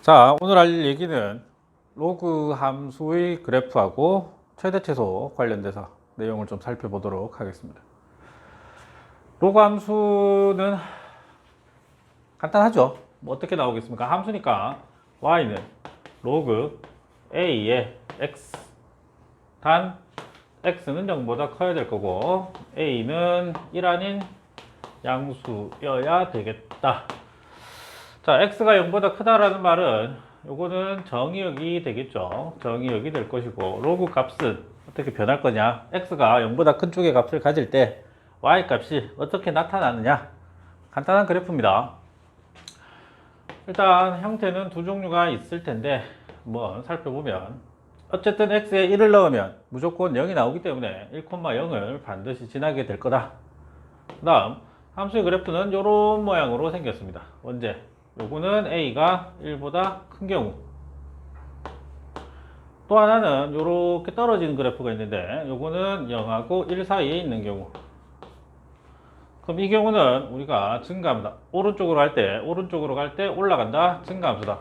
자, 오늘 할 얘기는 로그 함수의 그래프하고 최대치소 관련돼서 내용을 좀 살펴보도록 하겠습니다. 로그 함수는 간단하죠. 뭐 어떻게 나오겠습니까? 함수니까 y는 로그 a의 x, 단 x는 0보다 커야 될 거고 a는 1 아닌 양수여야 되겠다. 자, x가 0보다 크다라는 말은 요거는 정의역이 되겠죠. 정의역이 될 것이고, 로그 값은 어떻게 변할 거냐? x가 0보다 큰 쪽의 값을 가질 때 y 값이 어떻게 나타나느냐? 간단한 그래프입니다. 일단 형태는 두 종류가 있을 텐데 한번 살펴보면, 어쨌든 x에 1을 넣으면 무조건 0이 나오기 때문에 1,0을 반드시 지나게 될 거다. 그 다음 함수의 그래프는 이런 모양으로 생겼습니다. 언제? 요거는 a가 1보다 큰 경우, 또 하나는 이렇게 떨어지는 그래프가 있는데 요거는 0하고 1 사이에 있는 경우. 그럼 이 경우는 우리가 증가합니다. 오른쪽으로 갈 때 올라간다, 증가함수다.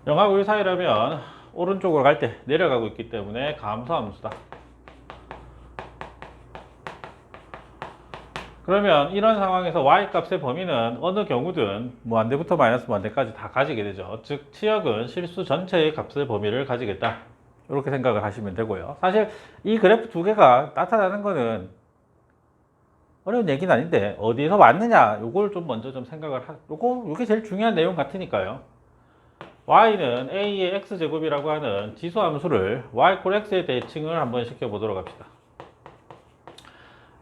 0하고 1 사이라면 오른쪽으로 갈 때 내려가고 있기 때문에 감소함수다. 그러면 이런 상황에서 y값의 범위는 어느 경우든 무한대부터 마이너스 무한대까지 다 가지게 되죠. 즉 치역은 실수 전체의 값의 범위를 가지겠다, 이렇게 생각을 하시면 되고요. 사실 이 그래프 두 개가 나타나는 거는 어려운 얘기는 아닌데 어디에서 왔느냐, 요걸 좀 먼저 좀 생각을 요게 제일 중요한 내용 같으니까요. y는 a의 x제곱이라고 하는 지수함수를 y 꼴 x에 대칭을 한번 시켜보도록 합시다.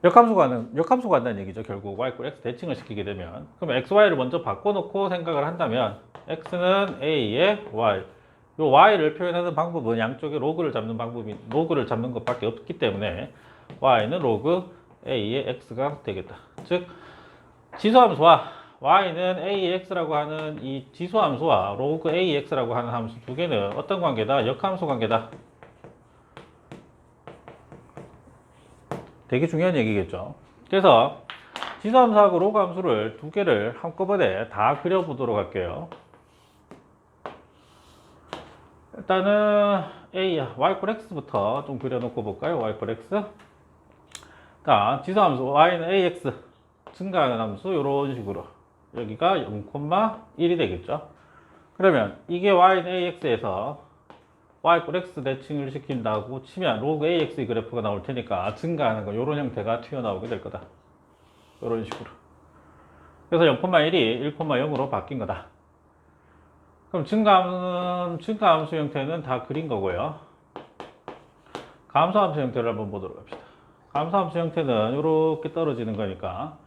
역함수가 한다는 얘기죠. 결국 y 꼴 x 대칭을 시키게 되면, 그럼 xy를 먼저 바꿔놓고 생각을 한다면 x는 a의 y, 요 y를 표현하는 방법은 양쪽에 로그를 잡는 것밖에 없기 때문에 y는 로그 a의 x가 되겠다. 즉 지수함수와 y는 a의 x라고 하는 이 지수함수와 로그 a의 x라고 하는 함수 두 개는 어떤 관계다? 역함수 관계다. 되게 중요한 얘기겠죠. 그래서 지수함수하고 로그 함수를 두 개를 한꺼번에 다 그려보도록 할게요. 일단은 y 꼴 x부터 좀 그려놓고 볼까요? y 꼴 x. 자, 지수함수 y는 ax, 증가하는 함수 이런 식으로 여기가 0,1이 되겠죠. 그러면 이게 y는 ax에서 y 꼴 x 대칭을 시킨다고 치면 로그 ax의 그래프가 나올 테니까 증가하는 거 이런 형태가 튀어나오게 될 거다. 이런 식으로. 그래서 0,1이 1,0으로 바뀐 거다. 그럼 증가함수 형태는 다 그린 거고요. 감소함수 형태를 한번 보도록 합시다. 감소함수 형태는 이렇게 떨어지는 거니까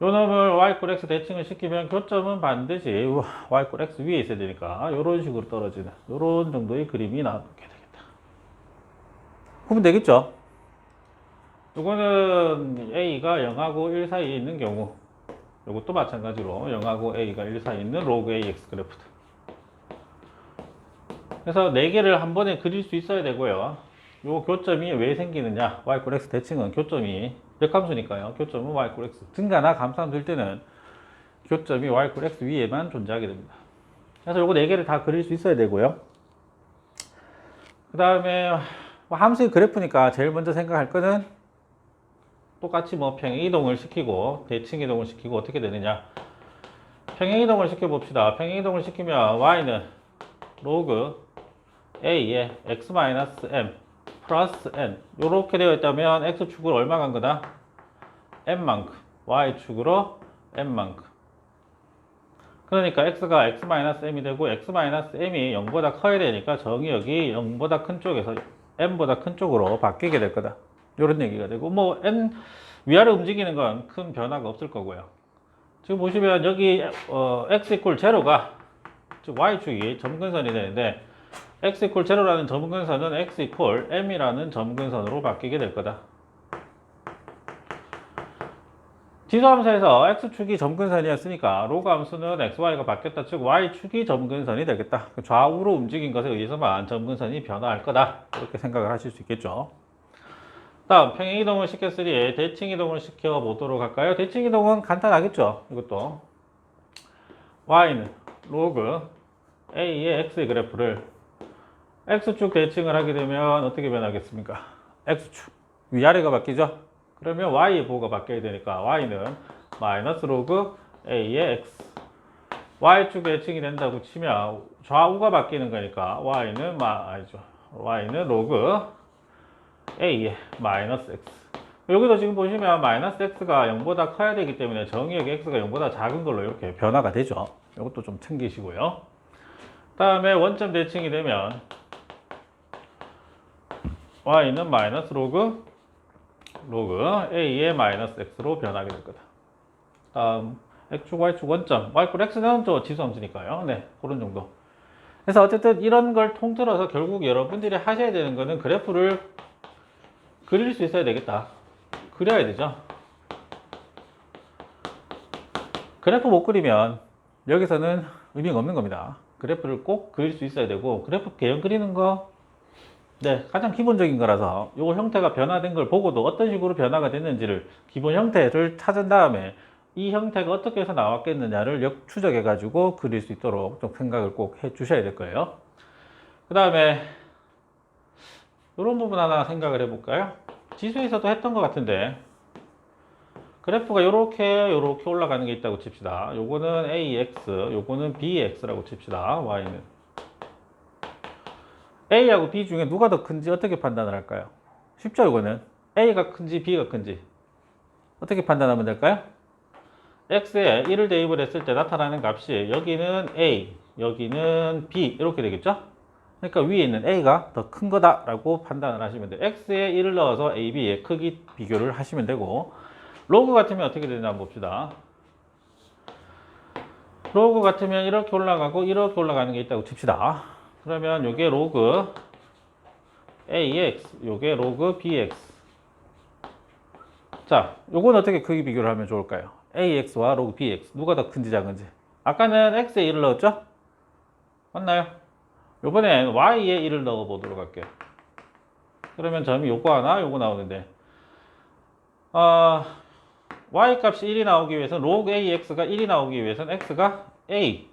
요 놈을 y 꼴 x 대칭을 시키면 교점은 반드시 y 꼴 x 위에 있어야 되니까 이런 식으로 떨어지는 이런 정도의 그림이 나오게 되겠다. 보면 되겠죠? 요거는 a가 0하고 1 사이에 있는 경우, 요것도 마찬가지로 0하고 a가 1 사이에 있는 로그 ax 그래프다. 그래서 4개를 한 번에 그릴 수 있어야 되고요. 요 교점이 왜 생기느냐? y 꼴 x 대칭은 교점이 역함수니까요. 교점은 y 꼴 x. 증가나 감소함수일 때는 교점이 y 꼴 x 위에만 존재하게 됩니다. 그래서 요거 4개를 다 그릴 수 있어야 되고요. 그 다음에 함수의 그래프니까 제일 먼저 생각할 거는 똑같이 뭐 평행이동을 시키고 대칭이동을 시키고 어떻게 되느냐. 평행이동을 시켜봅시다. 평행이동을 시키면 y는 로그 a의 x-m 플러스 n 이렇게 되어 있다면 x축으로 얼마 간 거다? n만큼, y축으로 n만큼. 그러니까 x가 x-m이 되고 x-m이 0보다 커야 되니까 정의역이 0보다 큰 쪽에서 n보다 큰 쪽으로 바뀌게 될 거다. 이런 얘기가 되고, 뭐 n 위아래 움직이는 건 큰 변화가 없을 거고요. 지금 보시면 여기 x 이퀄 0가 즉 y축이 점근선이 되는데 x 이퀄 0라는 점근선은 x 이퀄 m이라는 점근선으로 바뀌게 될 거다. 지수함수에서 x축이 점근선이었으니까 로그 함수는 xy가 바뀌었다. 즉 y축이 점근선이 되겠다. 좌우로 움직인 것에 의해서만 점근선이 변화할 거다. 이렇게 생각을 하실 수 있겠죠. 그 다음 평행이동을 시켰으니 대칭이동을 시켜보도록 할까요? 대칭이동은 간단하겠죠. 이것도 y는 로그 a의 x의 그래프를 x축 대칭을 하게 되면 어떻게 변하겠습니까? x축 위아래가 바뀌죠. 그러면 y의 부호가 바뀌어야 되니까 y는 마이너스 로그 a의 x y축 대칭이 된다고 치면 좌우가 바뀌는 거니까 y는 로그 a의 마이너스 x. 여기도 지금 보시면 마이너스 x가 0보다 커야 되기 때문에 정의역 x가 0보다 작은 걸로 이렇게 변화가 되죠. 이것도 좀 챙기시고요. 다음에 원점 대칭이 되면 y는 마이너스 로그 a의 마이너스 x로 변하게 될 거다. 다음 x축 y축 원점 y = x는 저 지수함수니까요. 네, 그런 정도. 그래서 어쨌든 이런 걸 통틀어서 결국 여러분들이 하셔야 되는 거는 그래프를 그릴 수 있어야 되겠다. 그려야 되죠. 그래프 못 그리면 여기서는 의미가 없는 겁니다. 그래프를 꼭 그릴 수 있어야 되고, 그래프 개형 그리는 거 네, 가장 기본적인 거라서 요 형태가 변화된 걸 보고도 어떤 식으로 변화가 됐는지를 기본 형태를 찾은 다음에 이 형태가 어떻게 해서 나왔겠느냐를 추적해 가지고 그릴 수 있도록 좀 생각을 꼭 해 주셔야 될 거예요. 그 다음에 이런 부분 하나 생각을 해 볼까요? 지수에서도 했던 것 같은데 그래프가 요렇게 올라가는 게 있다고 칩시다. 요거는 AX, 요거는 BX라고 칩시다. Y는 A하고 B 중에 누가 더 큰지 어떻게 판단을 할까요? 쉽죠, 이거는. A가 큰지 B가 큰지 어떻게 판단하면 될까요? X에 1을 대입을 했을 때 나타나는 값이 여기는 A, 여기는 B 이렇게 되겠죠? 그러니까 위에 있는 A가 더 큰 거다라고 판단을 하시면 돼요. X에 1을 넣어서 A, B의 크기 비교를 하시면 되고, 로그 같으면 어떻게 되나 한번 봅시다. 로그 같으면 이렇게 올라가고 이렇게 올라가는 게 있다고 칩시다. 그러면 요게 로그 AX, 요게 로그 BX. 자, 요건 어떻게 크기 비교를 하면 좋을까요? AX와 로그 BX 누가 더 큰지 작은지. 아까는 X에 1을 넣었죠? 맞나요? 요번엔 Y에 1을 넣어 보도록 할게요. 그러면 점이 요거 하나, 요거 나오는데 Y 값이 1이 나오기 위해서는 로그 AX가 1이 나오기 위해서는 X가 A,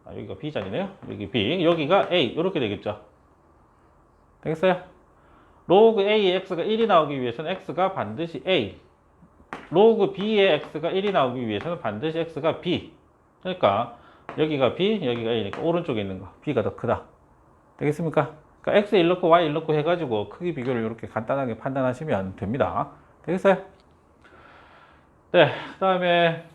여기가 B자리네요. 여기 B, 여기가 A 이렇게 되겠죠. 되겠어요? 로그 A의 X가 1이 나오기 위해서는 X가 반드시 A, 로그 B의 X가 1이 나오기 위해서는 반드시 X가 B. 그러니까 여기가 B, 여기가 A니까 오른쪽에 있는 거 B가 더 크다. 되겠습니까? 그러니까 X에 1 넣고 Y 1 넣고 해가지고 크기 비교를 이렇게 간단하게 판단하시면 됩니다. 되겠어요? 네, 그 다음에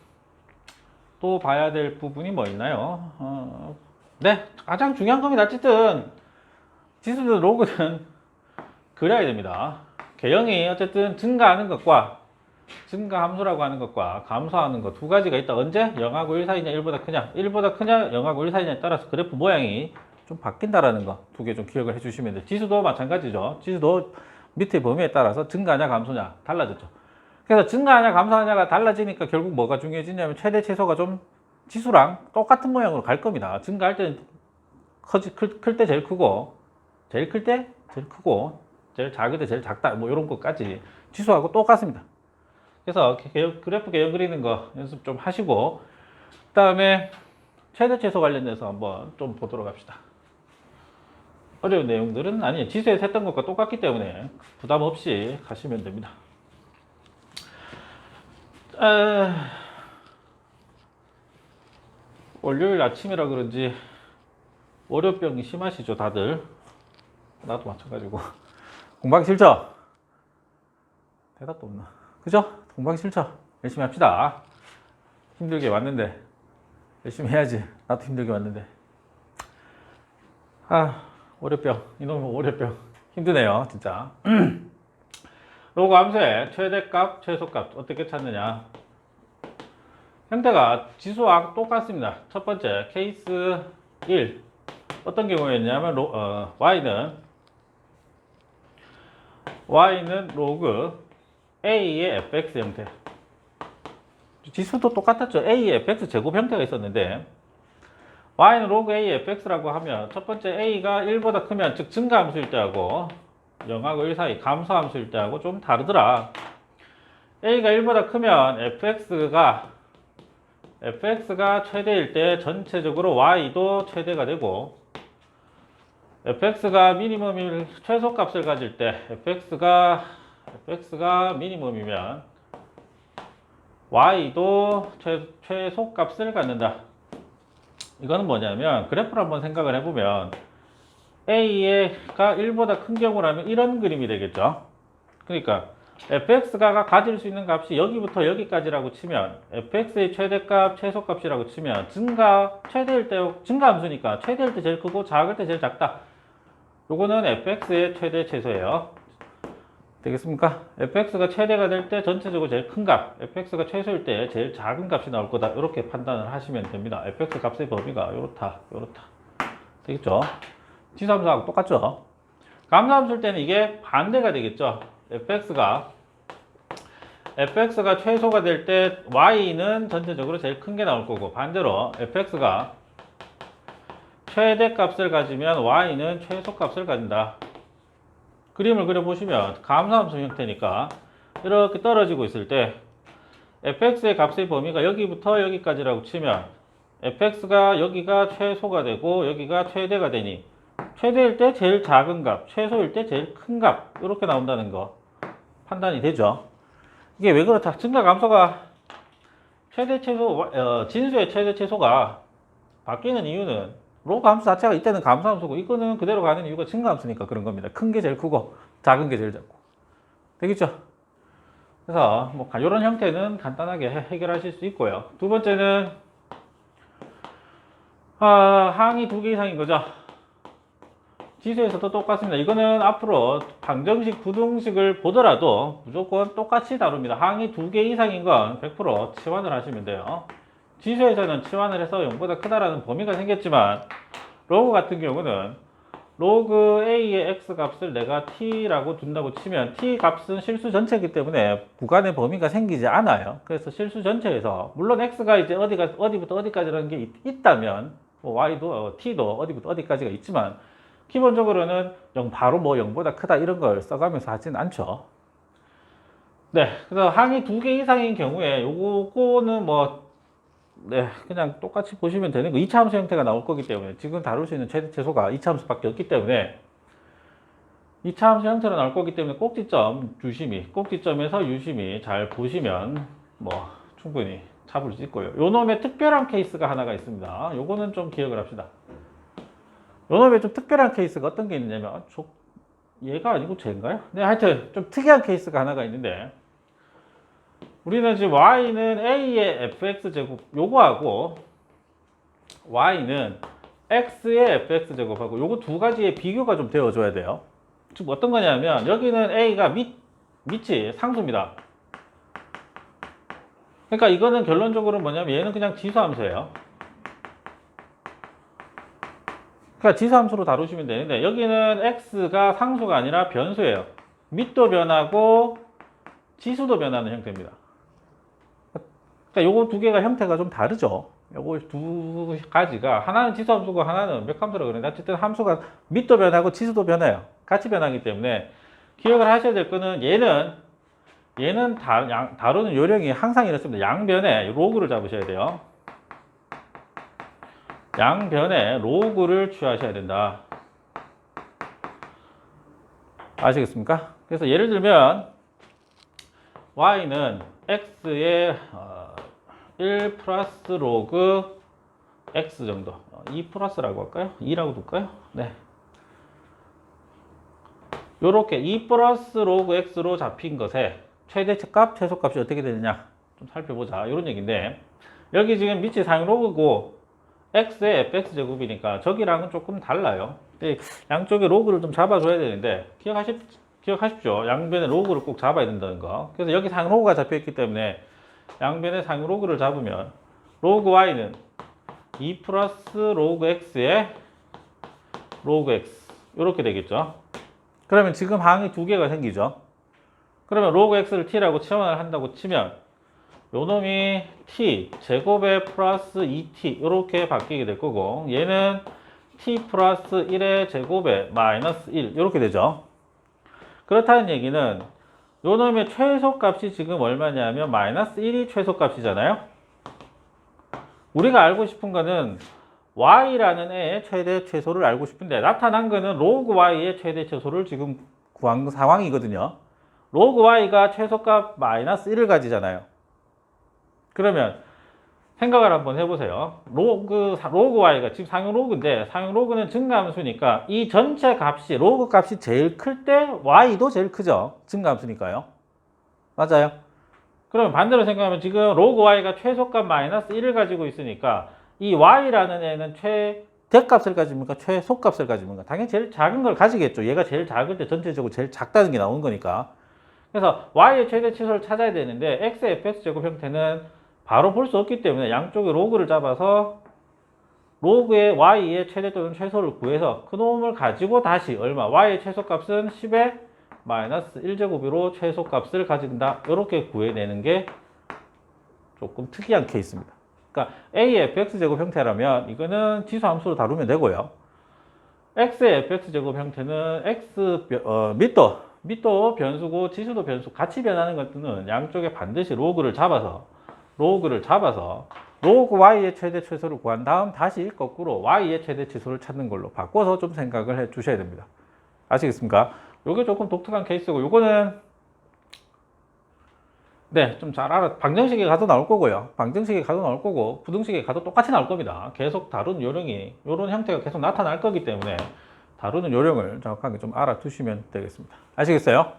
또 봐야 될 부분이 뭐 있나요? 네, 가장 중요한 겁니다. 어쨌든 지수는 로그는 그려야 됩니다. 개형이 어쨌든 증가하는 것과 증가함수라고 하는 것과 감소하는 것 두 가지가 있다. 언제? 0하고 1 사이냐 1보다 크냐 1보다 크냐 0하고 1 사이냐에 따라서 그래프 모양이 좀 바뀐다라는 거 두 개 좀 기억을 해 주시면 돼요. 지수도 마찬가지죠. 지수도 밑에 범위에 따라서 증가하냐 감소냐 달라졌죠. 그래서 증가하냐 감소하냐가 달라지니까 결국 뭐가 중요해지냐면 최대 최소가 좀 지수랑 똑같은 모양으로 갈 겁니다. 증가할 때는 클 때 제일 크고, 제일 클 때 제일 크고, 제일 작을 때 제일 작다, 뭐 이런 것까지 지수하고 똑같습니다. 그래서 그래프 개형 그리는 거 연습 좀 하시고, 그 다음에 최대 최소 관련돼서 한번 좀 보도록 합시다. 어려운 내용들은 아니에요. 지수에서 했던 것과 똑같기 때문에 부담 없이 가시면 됩니다. 월요일 아침이라 그런지 월요병이 심하시죠, 다들. 나도 마찬가지고. 공부하기 싫죠? 대답도 없나? 그죠? 공부하기 싫죠? 열심히 합시다. 힘들게 왔는데 열심히 해야지. 나도 힘들게 왔는데. 월요병. 이놈의 월요병. 힘드네요, 진짜. 로그 함수의 최대값, 최소값 어떻게 찾느냐? 형태가 지수와 똑같습니다. 첫 번째 케이스 1 어떤 경우였냐면 y는 로그 a의 fx 형태. 지수도 똑같았죠. a의 fx 제곱 형태가 있었는데 y는 로그 a의 fx라고 하면 첫 번째 a가 1보다 크면 즉 증가함수일 때하고 0하고 1 사이 감소함수일 때하고 좀 다르더라. a가 1보다 크면 fx가 최대일 때 전체적으로 y도 최대가 되고, fx가 미니멈일 최소값을 가질 때 fx가 미니멈이면 y도 최소값을 갖는다. 이거는 뭐냐면 그래프를 한번 생각을 해보면 a가 1보다 큰 경우라면 이런 그림이 되겠죠. 그러니까 fx가 가질 수 있는 값이 여기부터 여기까지라고 치면 fx의 최대값, 최소값이라고 치면 최대일 때 증가함수니까 최대일 때 제일 크고 작을 때 제일 작다. 요거는 fx의 최대 최소예요. 되겠습니까? fx가 최대가 될 때 전체적으로 제일 큰 값, fx가 최소일 때 제일 작은 값이 나올 거다. 이렇게 판단을 하시면 됩니다. fx 값의 범위가 요렇다. 되겠죠? 지수함수하고 똑같죠? 감소함수일 때는 이게 반대가 되겠죠? fx가 최소가 될 때 y는 전체적으로 제일 큰 게 나올 거고, 반대로 fx가 최대값을 가지면 y는 최소값을 가진다. 그림을 그려보시면 감소함수 형태니까 이렇게 떨어지고 있을 때 fx의 값의 범위가 여기부터 여기까지라고 치면 fx가 여기가 최소가 되고 여기가 최대가 되니 최대일 때 제일 작은 값, 최소일 때 제일 큰 값, 이렇게 나온다는 거 판단이 되죠. 이게 왜 그렇다? 증가 감소가 진수의 최대 최소가 바뀌는 이유는 로그 함수 자체가 이때는 감소함수고 이거는 그대로 가는 이유가 증가함수니까 그런 겁니다. 큰 게 제일 크고 작은 게 제일 작고. 되겠죠? 그래서 뭐 이런 형태는 간단하게 해결하실 수 있고요. 두 번째는 항이 2개 이상인 거죠. 지수에서도 똑같습니다. 이거는 앞으로 방정식, 부등식을 보더라도 무조건 똑같이 다룹니다. 항이 2개 이상인 건 100% 치환을 하시면 돼요. 지수에서는 치환을 해서 0보다 크다라는 범위가 생겼지만 로그 같은 경우는 로그 a의 x 값을 내가 t라고 둔다고 치면 t 값은 실수 전체이기 때문에 구간의 범위가 생기지 않아요. 그래서 실수 전체에서 물론 x가 이제 어디부터 어디까지라는 게 있다면 뭐 y도 t도 어디부터 어디까지가 있지만 기본적으로는 바로 뭐 0보다 크다 이런 걸 써가면서 하진 않죠. 네, 그래서 항이 2개 이상인 경우에 요거는 그냥 똑같이 보시면 되는 거. 2차 함수 형태가 나올 거기 때문에 지금 다룰 수 있는 최대 최소가 2차 함수밖에 없기 때문에 2차 함수 형태로 나올 거기 때문에 꼭지점에서 유심히 잘 보시면 충분히 잡을 수 있고요. 요 놈의 특별한 케이스가 하나가 있습니다. 요거는 좀 기억을 합시다. 요 놈의 좀 특별한 케이스가 어떤 게 있느냐면 얘가 아니고 쟤인가요? 네, 하여튼 좀 특이한 케이스가 하나가 있는데 우리는 지금 y는 a의 fx제곱 요거하고 y는 x의 fx제곱하고 요거 두 가지의 비교가 좀 되어줘야 돼요. 지금 어떤 거냐면 여기는 a가 밑이 상수입니다. 그러니까 이거는 결론적으로 뭐냐면 얘는 그냥 지수함수예요. 그러니까 지수함수로 다루시면 되는데 여기는 x가 상수가 아니라 변수예요. 밑도 변하고 지수도 변하는 형태입니다. 그러니까 요거 두 개가 형태가 좀 다르죠. 요거 두 가지가 하나는 지수함수고 하나는 맥함수라고 그러는데 어쨌든 함수가 밑도 변하고 지수도 변해요. 같이 변하기 때문에 기억을 하셔야 될 거는 얘는 다루는 요령이 항상 이렇습니다. 양변에 로그를 잡으셔야 돼요. 양변에 로그를 취하셔야 된다. 아시겠습니까? 그래서 예를 들면 y는 x의 1 플러스 로그 x 정도 2 플러스라고 할까요? 2라고 둘까요? 네. 요렇게 2 플러스 로그 x로 잡힌 것에 최대값, 최소값이 어떻게 되느냐 좀 살펴보자 이런 얘기인데 여기 지금 밑이 상위 로그고 x의 fx제곱이니까 저기랑은 조금 달라요. 양쪽에 로그를 좀 잡아줘야 되는데 기억하십시오. 양변에 로그를 꼭 잡아야 된다는 거. 그래서 여기 상위 로그가 잡혀있기 때문에 양변에 상위 로그를 잡으면 로그 y는 2 플러스 로그 x의 로그 x 이렇게 되겠죠. 그러면 지금 항이 두 개가 생기죠. 그러면 로그 x를 t라고 치환을 한다고 치면 요 놈이 t 제곱에 플러스 2t 이렇게 바뀌게 될 거고 얘는 t 플러스 1의 제곱에 마이너스 1 이렇게 되죠. 그렇다는 얘기는 요 놈의 최소값이 지금 얼마냐면 마이너스 1이 최소값이잖아요. 우리가 알고 싶은 거는 y라는 애의 최대 최소를 알고 싶은데 나타난 거는 로그 y의 최대 최소를 지금 구한 상황이거든요. 로그 y가 최소값 마이너스 1을 가지잖아요. 그러면 생각을 한번 해보세요. 로그 y가 지금 상용 로그인데 상용 로그는 증가함수니까 이 전체 값이 로그 값이 제일 클 때 y도 제일 크죠. 증가함수니까요. 맞아요. 그러면 반대로 생각하면 지금 로그 y가 최소값 마이너스 1을 가지고 있으니까 이 y라는 애는 최대값을 가집니까? 최소값을 가집니까? 당연히 제일 작은 걸 가지겠죠. 얘가 제일 작을 때 전체적으로 제일 작다는 게 나오는 거니까. 그래서 y의 최대 최소를 찾아야 되는데 x의 fx제곱 형태는 바로 볼 수 없기 때문에 양쪽에 로그를 잡아서 로그의 y의 최대 또는 최소를 구해서 그 놈을 가지고 다시 얼마? y의 최소값은 10의 마이너스 1제곱으로 최소값을 가진다. 이렇게 구해내는 게 조금 특이한 케이스입니다. 그러니까 a의 fx제곱 형태라면 이거는 지수 함수로 다루면 되고요. x의 fx제곱 형태는 밑도 변수고 지수도 변수 같이 변하는 것들은 양쪽에 반드시 로그 y의 최대 최소를 구한 다음 다시 거꾸로 y의 최대 최소를 찾는 걸로 바꿔서 좀 생각을 해 주셔야 됩니다. 아시겠습니까? 요게 조금 독특한 케이스고 요거는 네, 좀 잘 알아. 방정식에 가도 나올 거고요. 방정식에 가도 나올 거고 부등식에 가도 똑같이 나올 겁니다. 계속 다루는 요령이 요런 형태가 계속 나타날 거기 때문에 다루는 요령을 정확하게 좀 알아두시면 되겠습니다. 아시겠어요?